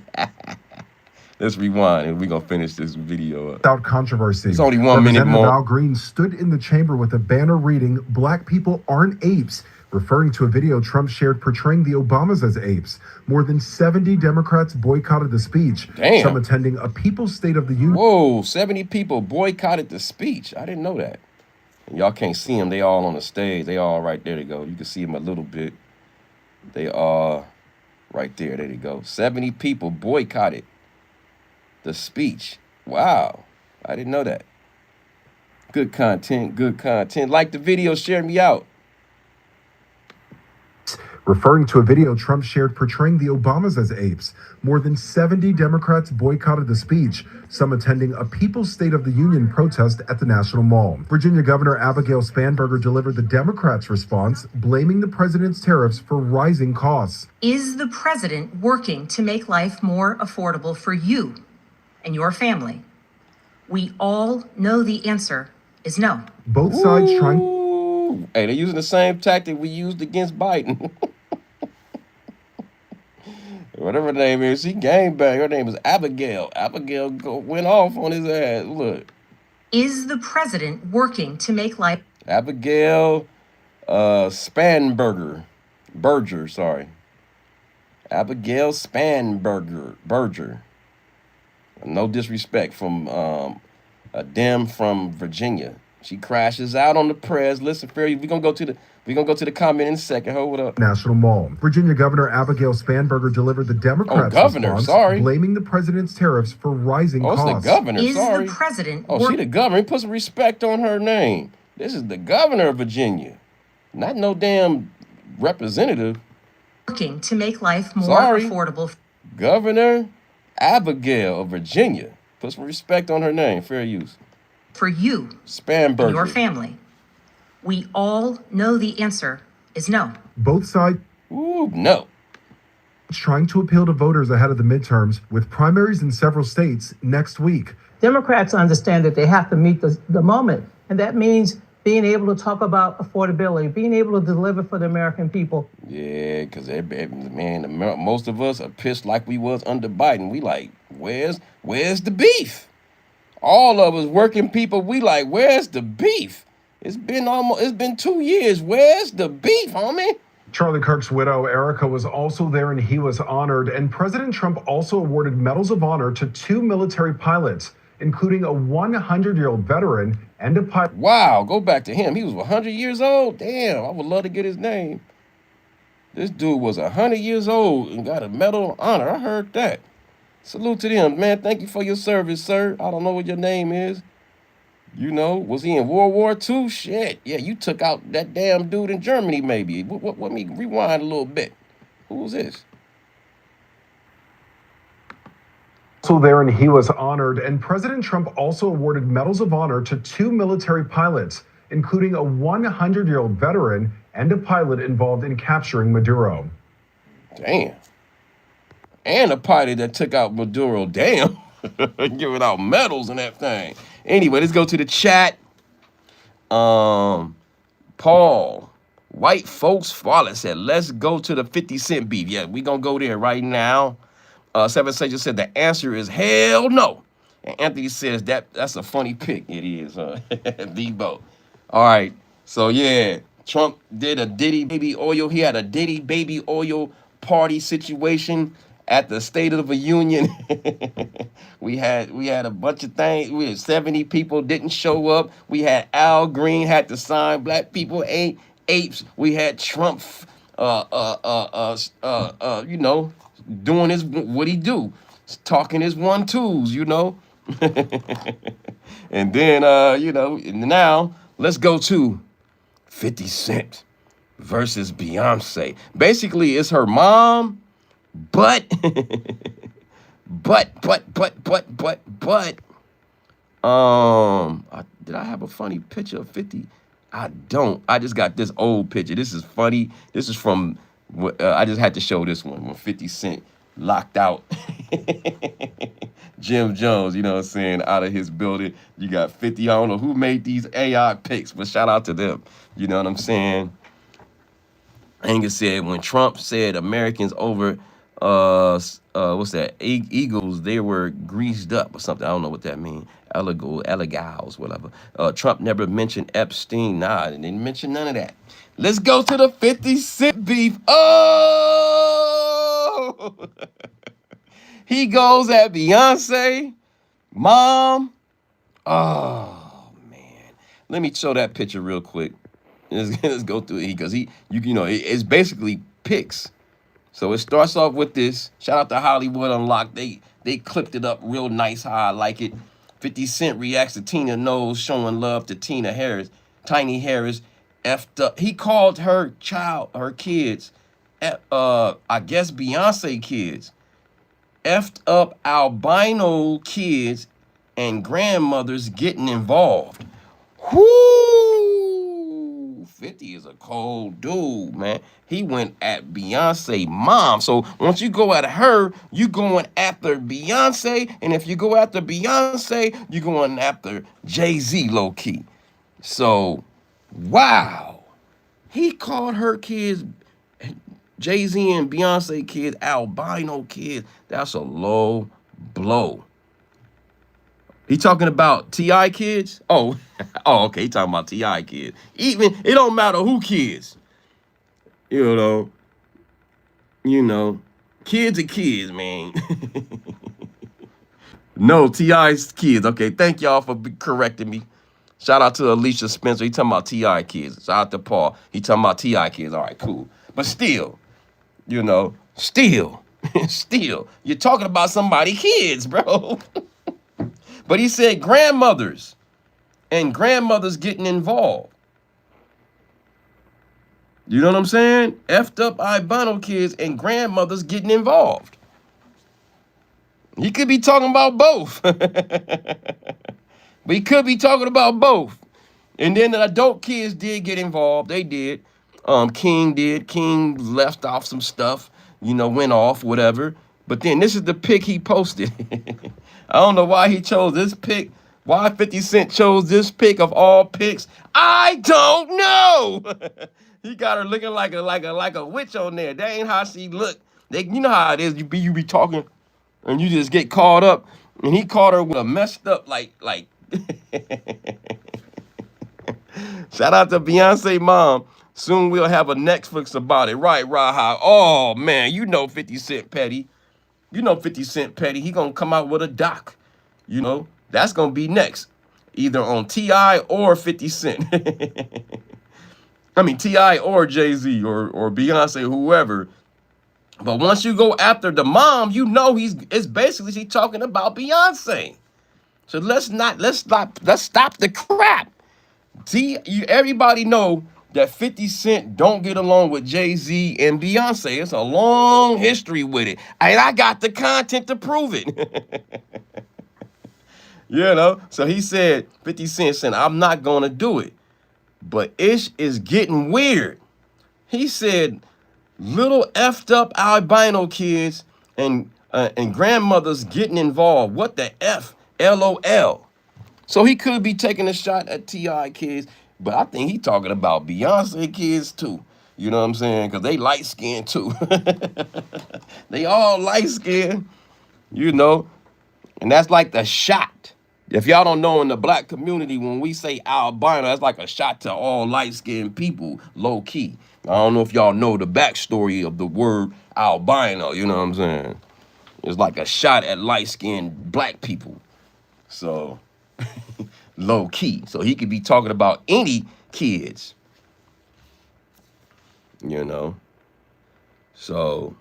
Let's rewind and we're going to finish this video up. Without controversy, it's only 1 minute more. Al Green stood in the chamber with a banner reading, "Black people aren't apes," referring to a video Trump shared portraying the Obamas as apes. More than 70 Democrats boycotted the speech. Damn. Some attending a People's State of the Union. Whoa, 70 people boycotted the speech. I didn't know that. And y'all can't see them. They all on the stage. They all right there to go. You can see them a little bit. They are right there. There you go. 70 people boycotted the speech. Wow. I didn't know that. Good content. Good content. Like the video, share me out. Referring to a video Trump shared portraying the Obamas as apes, more than 70 Democrats boycotted the speech, some attending a People's State of the Union protest at the National Mall. Virginia Governor Abigail Spanberger delivered the Democrats' response, blaming the president's tariffs for rising costs. Is the president working to make life more affordable for you and your family? We all know the answer is no. Both sides trying. Hey, they're using the same tactic we used against Biden. Whatever her name is, she game bang. Her name is Abigail. Abigail went off on his ass. Look. Is the president working to make life? Abigail Spanberger. Berger, sorry. Abigail Berger. No disrespect from a Dem from Virginia. She crashes out on the Prez. Listen, Ferry, we're gonna go to the comment in a second. Hold up. National Mall. Virginia Governor Abigail Spanberger delivered the Democrats' response, blaming the president's tariffs for rising costs. Oh, it's the governor. Is sorry. the president? Oh, she the governor. Put some respect on her name. This is the governor of Virginia, not no damn representative. Working to make life more affordable. Governor Abigail of Virginia. Put some respect on her name. Fair use. For you, Spanberger, and your family. We all know the answer is no. Both sides. Ooh, no. Trying to appeal to voters ahead of the midterms, with primaries in several states next week. Democrats understand that they have to meet the moment, and that means being able to talk about affordability, being able to deliver for the American people. Yeah, because most of us are pissed like we was under Biden. We like, where's the beef? All of us working people, we like, where's the beef? It's been 2 years. Where's the beef, homie? Charlie Kirk's widow, Erica, was also there and he was honored. And President Trump also awarded medals of honor to 2 military pilots, including a 100-year-old veteran and a pilot. Wow, go back to him. He was 100 years old. Damn, I would love to get his name. This dude was 100 years old and got a medal of honor. I heard that. Salute to them, man. Thank you for your service, sir. I don't know what your name is. You know, was he in World War II? Shit. Yeah, you took out that damn dude in Germany, maybe. Let me rewind a little bit. Who was this? Also there and he was honored. And President Trump also awarded medals of honor to 2 military pilots, including a 100-year-old veteran and a pilot involved in capturing Maduro. Damn. And a pilot that took out Maduro. Damn. Giving out medals and that thing. Anyway, let's go to the chat. Paul, White Folks Fallen said, let's go to the 50 Cent beef. Yeah, we gonna go there right now. Seven Sages said the answer is hell no. And Anthony says that's a funny pick. It is, Debo. All right. So yeah, Trump did a Diddy baby oil. He had a Diddy baby oil party situation at the State of the Union. we had a bunch of things. We had 70 people didn't show up. We had Al Green had to sign. Black people ain't apes. We had Trump, you know, doing what he do, talking his 1-2s, you know. And then, you know, now let's go to 50 Cent versus Beyonce. Basically, it's her mom. But, did I have a funny picture of 50? I don't. I just got this old picture. This is funny. This is from, I just had to show this one when 50 Cent locked out Jim Jones, you know what I'm saying, out of his building. You got 50, I don't know who made these AI pics, but shout out to them. You know what I'm saying? Angus said, when Trump said Americans over what's that? Eagles, they were greased up or something. I don't know what that means. Elegals, whatever. Trump never mentioned Epstein. Nah, they didn't mention none of that. Let's go to the 50 Cent beef. Oh! He goes at Beyonce, mom. Oh, man. Let me show that picture real quick. Let's go through it because you know, it's basically pics So it starts off with this. Shout out to Hollywood Unlocked. They clipped it up real nice how I like it. 50 Cent reacts to Tina Knowles showing love to Tina Harris. Tiny Harris effed up. He called her kids, I guess Beyonce kids, effed up albino kids and grandmothers getting involved. Whoo! 50 is a cold dude, man. He went at Beyonce mom. So once you go at her, you going after Beyonce. And if you go after Beyonce, you going after Jay-Z low key. So, wow. He called her kids, Jay-Z and Beyonce kids, albino kids. That's a low blow. He talking about T.I. kids? Oh, okay. He talking about T.I. kids. Even it don't matter who kids. You know, kids are kids, man. No, T.I.'s kids. Okay, thank y'all for correcting me. Shout out to Alicia Spencer. He talking about T.I. kids. Shout out to Paul. He talking about T.I. kids. All right, cool. But still, still, you're talking about somebody's kids, bro. But he said grandmothers and grandmothers getting involved. You know what I'm saying? Effed up albino kids and grandmothers getting involved. He could be talking about both. But he could be talking about both. And then the adult kids did get involved. They did. King did. King left off some stuff, went off, whatever. But then this is the pic he posted. I don't know why he chose this pic. Why 50 Cent chose this pic of all pics. I don't know. He got her looking like a witch on there. That ain't how she look. You know how it is. You be talking and you just get caught up. And he caught her with a messed up like shout out to Beyonce mom. Soon we'll have a Netflix about it. Right, Raha. Oh man, 50 Cent petty. 50 Cent petty. He gonna come out with a doc. That's gonna be next. Either on T.I. or 50 Cent. I mean T.I. or Jay-Z or Beyonce, whoever. But once you go after the mom, it's basically she talking about Beyonce. So let's stop the crap. See, everybody know that 50 Cent don't get along with Jay-Z and Beyonce. It's a long history with it. And I got the content to prove it. So he said, 50 Cent said, I'm not going to do it. But Ish is getting weird. He said, little effed up albino kids and grandmothers getting involved. What the F? LOL. So he could be taking a shot at T.I. kids, but I think he talking about Beyonce kids too. You know what I'm saying? Because they light skinned too. They all light skinned, and that's like the shot. If y'all don't know, in the black community, when we say albino, that's like a shot to all light-skinned people, low-key. I don't know if y'all know the backstory of the word albino, you know what I'm saying? It's like a shot at light-skinned black people. So, low-key. So he could be talking about any kids, So,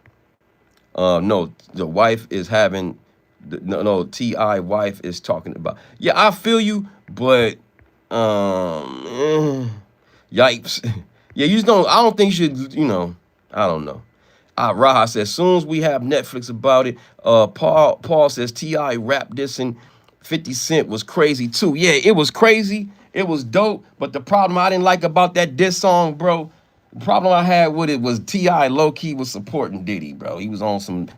no, the wife is having... No, T.I. wife is talking about. Yeah, I feel you, but yipes. Yeah, you just don't. I don't think you should. I don't know. Raha says, as soon as we have Netflix about it. Paul says T.I. rap dissing 50 Cent was crazy too. Yeah, it was crazy. It was dope. But the problem I didn't like about that diss song, bro. The problem I had with it was T.I. low-key was supporting Diddy, bro. He was on some,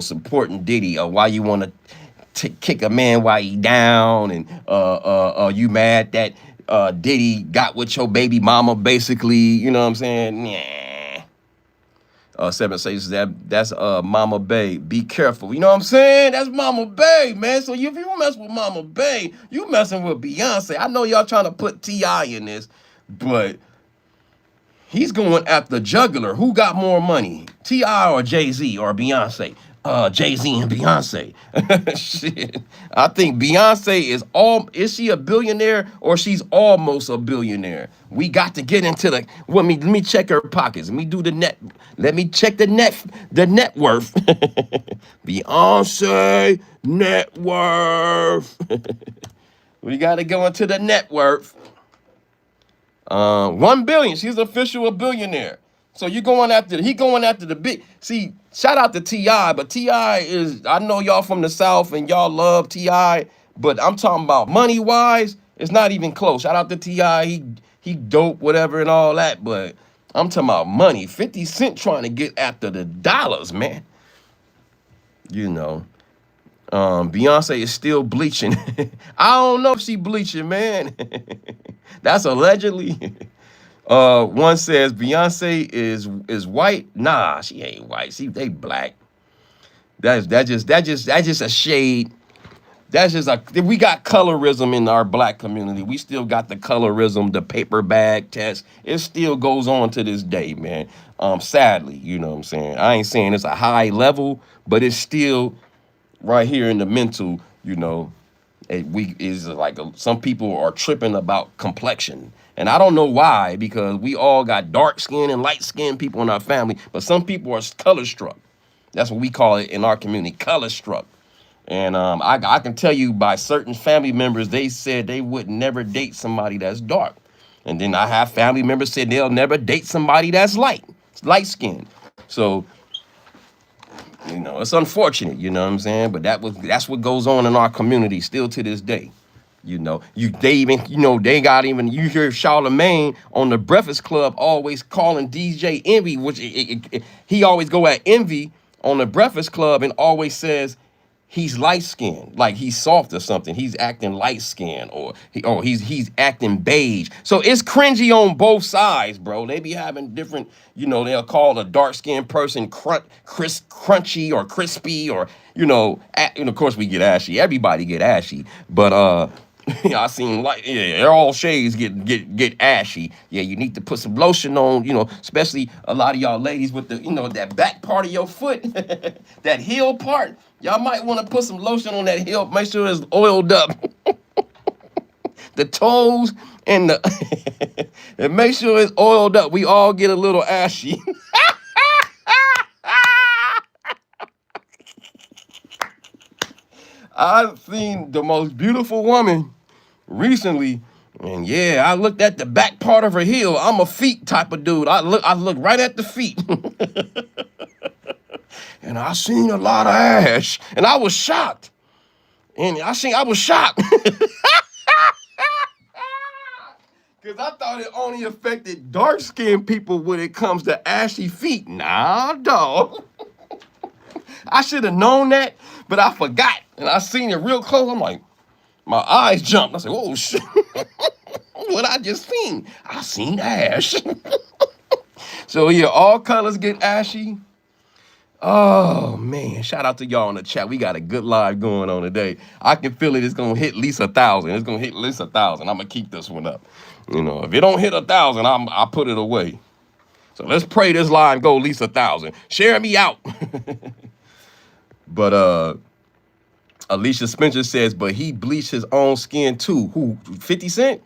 supporting Diddy. Why you want to kick a man while he down, and you mad that Diddy got with your baby mama, basically, you know what I'm saying? Nah. 7 says that's Mama Bay. Be careful. You know what I'm saying? That's Mama Bay, man. So if you mess with Mama Bay, you messing with Beyonce. I know y'all trying to put T.I. in this, but he's going after the juggler. Who got more money, T.I. or Jay-Z or Beyonce? Jay-Z and Beyonce. Shit. I think Beyonce is she a billionaire or she's almost a billionaire? We got to get into let me check her pockets. Let me check the net worth. Beyonce net worth. We got to go into the net worth. 1 billion. She's official a billionaire. So he going after the big. See, shout out to T.I., but T.I. I know y'all from the South and y'all love T.I., but I'm talking about money wise, it's not even close. Shout out to T.I. He dope, whatever and all that, but I'm talking about money. 50 Cent trying to get after the dollars, man. You know. Beyonce is still bleaching. I don't know if she bleaching, man. That's allegedly. One says Beyonce is white. Nah, she ain't white. They black. That's just a shade. We got colorism in our black community. We still got the colorism, the paper bag test. It still goes on to this day, man. Sadly, you know what I'm saying. I ain't saying it's a high level, but it's still right here in the mental, you know. Some people are tripping about complexion. And I don't know why, because we all got dark skin and light skinned people in our family, but some people are color struck. That's what we call it in our community, color struck. And I can tell you by certain family members, they said they would never date somebody that's dark. And then I have family members said they'll never date somebody that's light skinned. So, you know, it's unfortunate, you know what I'm saying? But that's what goes on in our community still to this day. You know, you hear Charlemagne on the Breakfast Club always calling DJ Envy, which he always go at Envy on the Breakfast Club and always says he's light skinned, like he's soft or something. He's acting light skinned, or he's acting beige. So it's cringy on both sides, bro. They be having different, you know, they'll call a dark skinned person crunchy or crispy, or and of course we get ashy. Everybody get ashy, but I seen all shades get ashy. Yeah, you need to put some lotion on, especially a lot of y'all ladies with the, that back part of your foot, that heel part. Y'all might want to put some lotion on that heel. Make sure it's oiled up. The toes and and make sure it's oiled up. We all get a little ashy. I've seen the most beautiful woman recently, and yeah, I looked at the back part of her heel. I'm a feet type of dude. I look right at the feet. And I seen a lot of ash, and I was shocked. I was shocked. Because I thought it only affected dark-skinned people when it comes to ashy feet. Nah, dog. I should have known that, but I forgot. And I seen it real close. I'm like, my eyes jumped. I said, oh, shit. What I just seen? I seen ash. So, yeah, all colors get ashy. Oh, man. Shout out to y'all in the chat. We got a good live going on today. I can feel it. It's going to hit at least 1,000. It's going to hit at least 1,000. I'm going to keep this one up. If it don't hit 1,000, I put it away. So let's pray this line go at least 1,000. Share me out. But Alicia Spencer says, but he bleached his own skin too. Who? 50 Cent?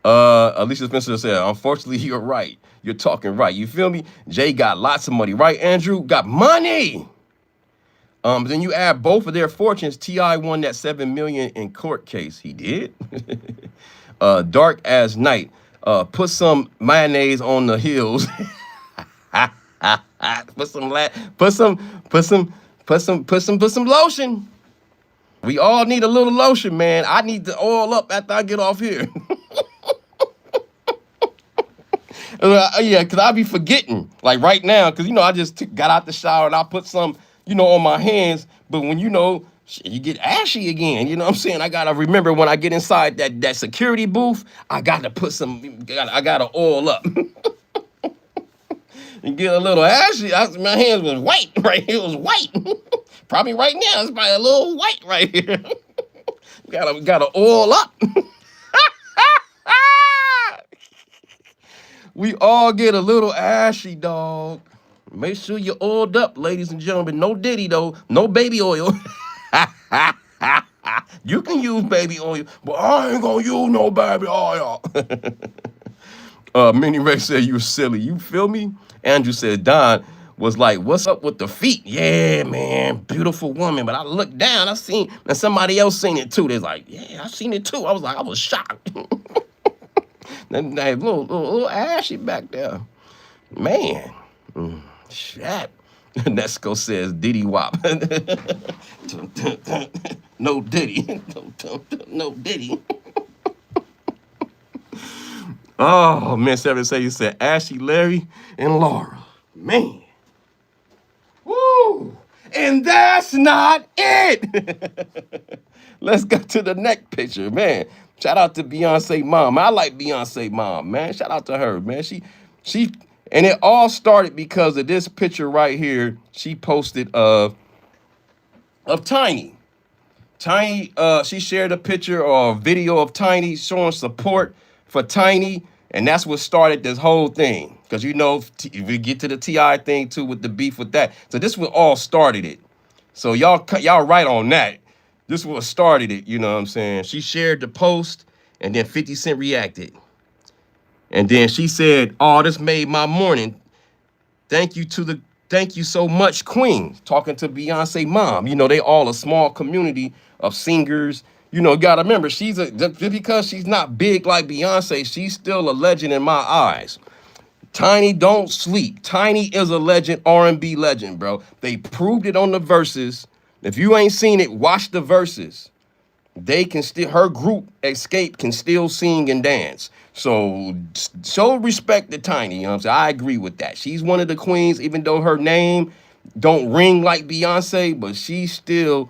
Alicia Spencer said, unfortunately, you're right. You're talking right. You feel me? Jay got lots of money, right? Andrew got money. Then you add both of their fortunes. T.I. won that $7 million in court case. He did. Dark as night. Put some mayonnaise on the heels. Put some lotion. We all need a little lotion, man. I need to oil up after I get off here. Yeah, because I be forgetting. Like right now, because, I just got out the shower and I put some, on my hands. But when, you get ashy again. You know what I'm saying? I got to remember when I get inside that security booth, I got to put I got to oil up. And get a little ashy. My hands was white right here. It was white. Probably right now, it's probably a little white right here. Gotta oil up. We all get a little ashy, dog. Make sure you're oiled up, ladies and gentlemen. No Diddy though. No baby oil. You can use baby oil, but I ain't gonna use no baby oil. Minnie Ray said you silly. You feel me? Andrew said Don was like, "What's up with the feet?" Yeah, man, beautiful woman. But I looked down, I seen, and somebody else seen it too. They're like, "Yeah, I seen it too." I was like, I was shocked. That little ashy back there, man. Shit. Nesco says Diddy Wop. No Diddy. No Diddy. Oh, man, 7 you said Ashley, Larry, and Laura. Man. Woo! And that's not it. Let's go to the next picture, man. Shout out to Beyonce mom. I like Beyonce mom, man. Shout out to her, man. She, and it all started because of this picture right here. She posted of Tiny. Tiny, she shared a picture or a video of Tiny showing support for Tiny, and that's what started this whole thing. Because you know, if we get to the T.I. thing too with the beef with that. So this was all started it. So y'all right on that. This was started it, you know what I'm saying? She shared the post, and then 50 Cent reacted. And then she said, "Oh, this made my morning. Thank you so much, Queen." Talking to Beyonce mom. You know, they all a small community of singers. You know, gotta remember, just because she's not big like Beyonce, she's still a legend in my eyes. Tiny don't sleep. Tiny is a legend, R&B legend, bro. They proved it on the verses. If you ain't seen it, watch the verses. They can still, her group Escape can still sing and dance. So show respect to Tiny, you know what I'm saying? I agree with that. She's one of the queens, even though her name don't ring like Beyonce, but she still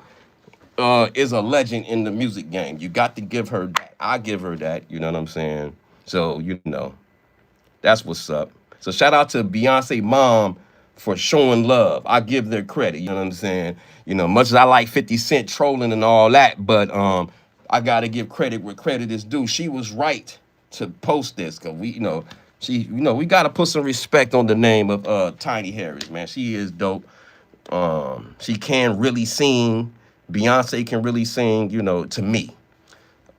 is a legend in the music game. You got to give her that. I give her that, you know what I'm saying? So, you know, that's what's up. So shout out to Beyonce mom for showing love. I give their credit, you know what I'm saying? You know, much as I like 50 Cent trolling and all that, but I gotta give credit where credit is due. She was right to post this, cause we gotta put some respect on the name of Tiny Harris, man. She is dope. She can really sing. Beyonce can really sing, you know, to me.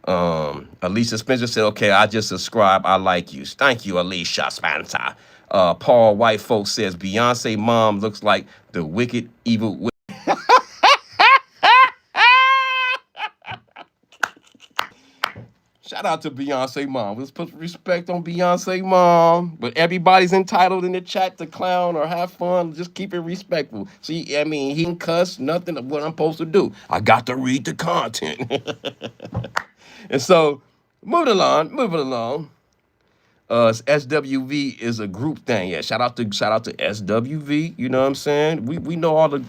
Alicia Spencer said, "Okay, I just subscribe. I like you." Thank you, Alicia Spencer. Paul White folks says Beyonce mom looks like the wicked evil witch. Shout out to Beyonce mom. Let's put respect on Beyonce mom. But everybody's entitled in the chat to clown or have fun. Just keep it respectful. See, I mean, he can cuss, nothing of what I'm supposed to do. I got to read the content. And so, moving along. SWV is a group thing. Yeah, shout out to SWV. You know what I'm saying? We know all the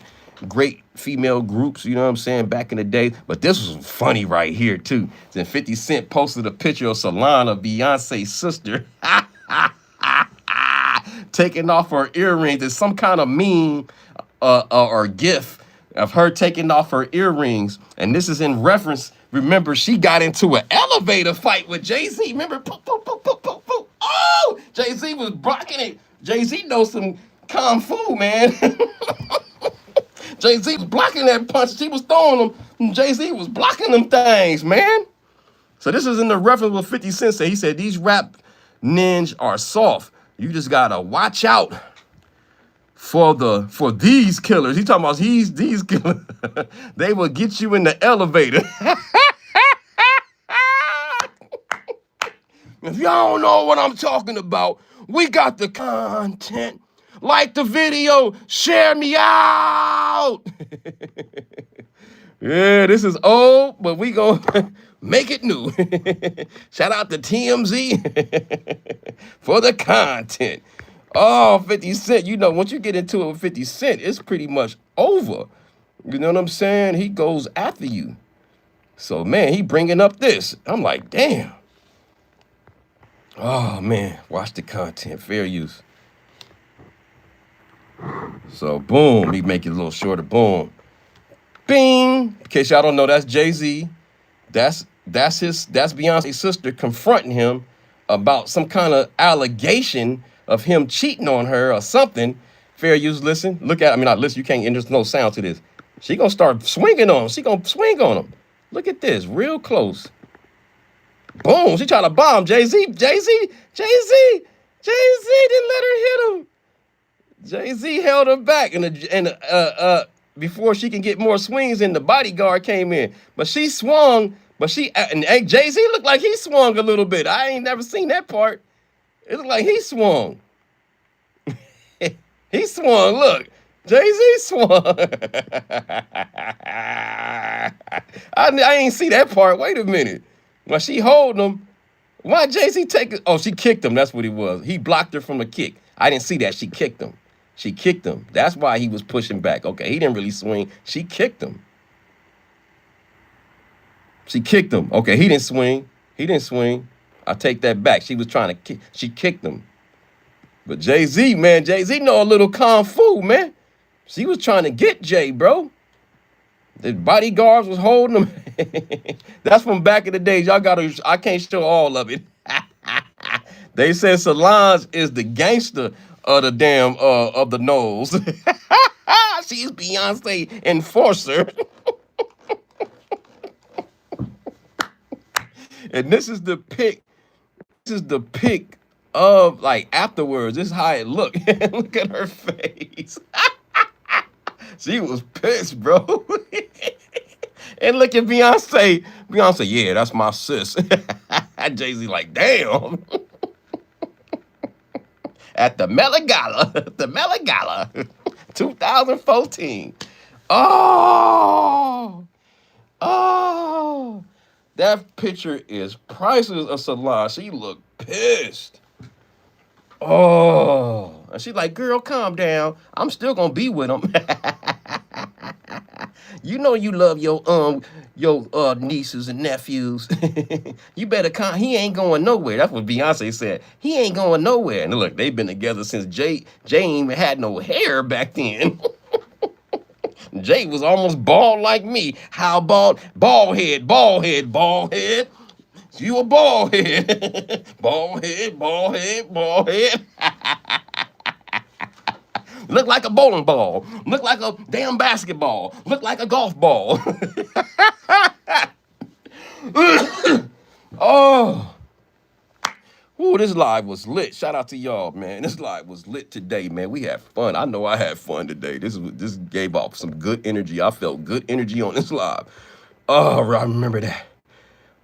great female groups, you know what I'm saying, back in the day. But this was funny right here, too. Then 50 Cent posted a picture of Solana, Beyonce's sister, taking off her earrings. It's some kind of meme or gif of her taking off her earrings. And this is in reference. Remember, she got into an elevator fight with Jay-Z. Remember? Oh, Jay-Z was blocking it. Jay-Z knows some kung fu, man. Jay-Z was blocking that punch. She was throwing them. Jay-Z was blocking them things, man. So this is in the reference with 50 Cent. He said, these rap ninjas are soft. You just gotta watch out for these killers. He talking about these killers. They will get you in the elevator. If y'all don't know what I'm talking about, we got the content. Like the video, share me out. Yeah, this is old, but we gonna make it new. Shout out to TMZ for the content. Oh, 50 Cent, you know, once you get into it with 50 Cent, it's pretty much over. You know what I'm saying? He goes after you. So, man, he bringing up this. I'm like, damn. Oh, man, watch the content, fair use. So, boom, he make it a little shorter, boom. Bing! In case y'all don't know, that's Jay-Z. That's Beyonce's sister confronting him about some kind of allegation of him cheating on her or something. Fair use, listen. Look at, I mean, not listen, you can't, and there's no sound to this. She gonna start swinging on him. She gonna swing on him. Look at this, real close. Boom, she trying to bomb Jay-Z. Jay-Z didn't let her hit him. Jay-Z held her back, and before she can get more swings in, the bodyguard came in. But she swung, and Jay-Z looked like he swung a little bit. I ain't never seen that part. It looked like he swung. He swung, look. Jay-Z swung. I ain't see that part. Wait a minute. When she holding him, why Jay-Z take it? Oh, she kicked him. That's what it was. He blocked her from the kick. I didn't see that. She kicked him. She kicked him. That's why he was pushing back. Okay, he didn't really swing. She kicked him. She kicked him. Okay, he didn't swing. He didn't swing. I take that back. She was trying to kick. She kicked him. But Jay-Z, man, Jay-Z know a little kung fu, man. She was trying to get Jay, bro. The bodyguards was holding him. That's from back in the days. Y'all gotta, I can't show all of it. They said Solange is the gangster of the damn, of the nose. She's Beyonce enforcer. And this is the pic. This is the pic of, like, afterwards. This is how it looked. Look at her face. She was pissed, bro. And look at Beyonce. Beyonce, yeah, that's my sis. Jay-Z like, damn. At the Met Gala, 2014. Oh, that picture is priceless of Solange. She looked pissed. Oh, and she's like, girl, calm down. I'm still gonna be with him. You know you love your nieces and nephews. You better he ain't going nowhere. That's what Beyonce said. He ain't going nowhere. And look, they've been together since Jay ain't even had no hair back then. Jay was almost bald like me. How bald? Bald head. You a bald head. Bald head. Look like a bowling ball. Look like a damn basketball. Look like a golf ball. Oh. Ooh, this live was lit. Shout out to y'all, man. This live was lit today, man. We had fun. I know I had fun today. This gave off some good energy. I felt good energy on this live. Oh, I remember that.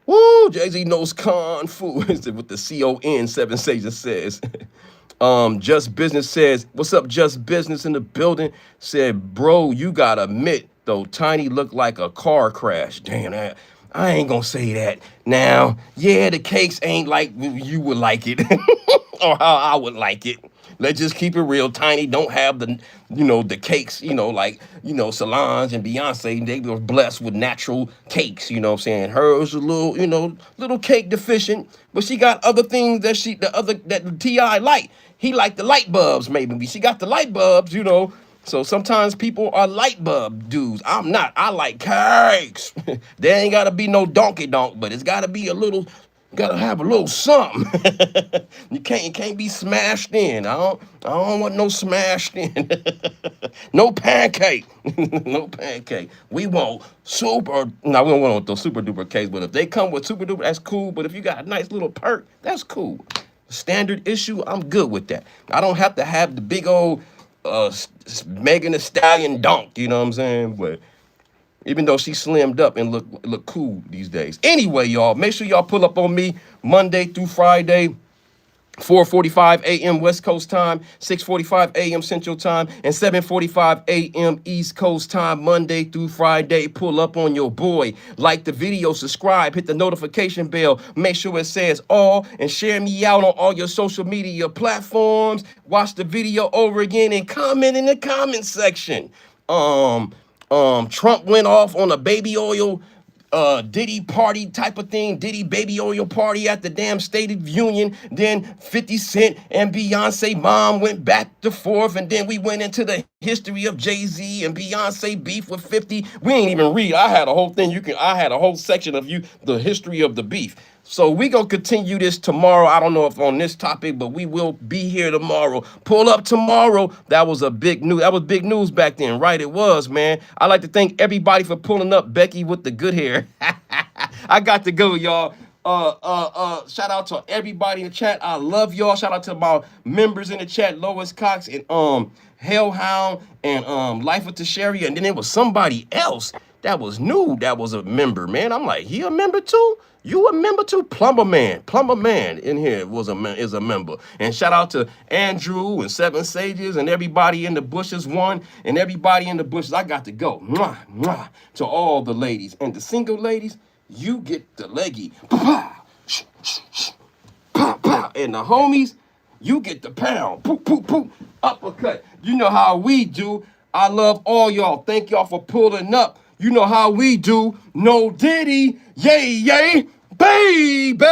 Woo, Jay-Z knows Kung Fu. With the C-O-N, Seven Sages says. Just Business says, what's up, Just Business in the building? Said, bro, you gotta admit, though, Tiny looked like a car crash. Damn, I ain't gonna say that. Now, yeah, the cakes ain't like you would like it. Or how I would like it. Let's just keep it real. Tiny don't have the, the cakes, like, Solange and Beyonce, they were blessed with natural cakes, you know what I'm saying? Hers was a little, little cake deficient, but she got other things that T.I. liked. He liked the light bulbs, maybe. She got the light bulbs, So sometimes people are light bulb dudes. I'm not. I like cakes. There ain't gotta be no donkey donk, but it's gotta be gotta have a little something. You can't be smashed in. I don't want no smashed in. No pancake. No pancake. We want super. No, we don't want those super duper cakes, but if they come with super duper, that's cool. But if you got a nice little perk, that's cool. Standard issue, I'm good with that. I don't have to have the big old Megan Thee Stallion donk, you know what I'm saying? But even though she slimmed up and look cool these days. Anyway, y'all, make sure y'all pull up on me Monday through Friday, 4:45 a.m. West Coast time, 6:45 a.m. Central time, and 7:45 a.m. East Coast time, Monday through Friday. Pull up on your boy. Like the video, subscribe, hit the notification bell. Make sure it says all, and share me out on all your social media platforms. Watch the video over again and comment in the comment section. Trump went off on a baby oil Diddy party type of thing, Diddy baby oil party at the damn State of Union. Then 50 Cent and Beyonce mom went back and forth, and then we went into the history of Jay-Z and Beyonce beef with 50. We ain't even read. I had a whole thing. I had a whole section of the history of the beef. So we gonna continue this tomorrow. I don't know if on this topic, but we will be here tomorrow. Pull up tomorrow. That was a big news. That was big news back then, right? It was, man. I'd like to thank everybody for pulling up. Becky with the good hair. I got to go, y'all. Shout out to everybody in the chat. I love y'all. Shout out to my members in the chat, Lois Cox and Hellhound and Life with the Sherry. And then there was somebody else that was new that was a member, man. I'm like, he a member too? You a member too? Plumber Man in here is a member. And shout out to Andrew and Seven Sages and everybody in the bushes and everybody in the bushes. I got to go. Mwah, mwah, to all the ladies. And the single ladies, you get the leggy. Pow, shh, shh, shh, pow, pow. And the homies, you get the pound. Poop, poop, poop. Uppercut. You know how we do. I love all y'all. Thank y'all for pulling up. You know how we do. No Diddy. Yay, yay, baby.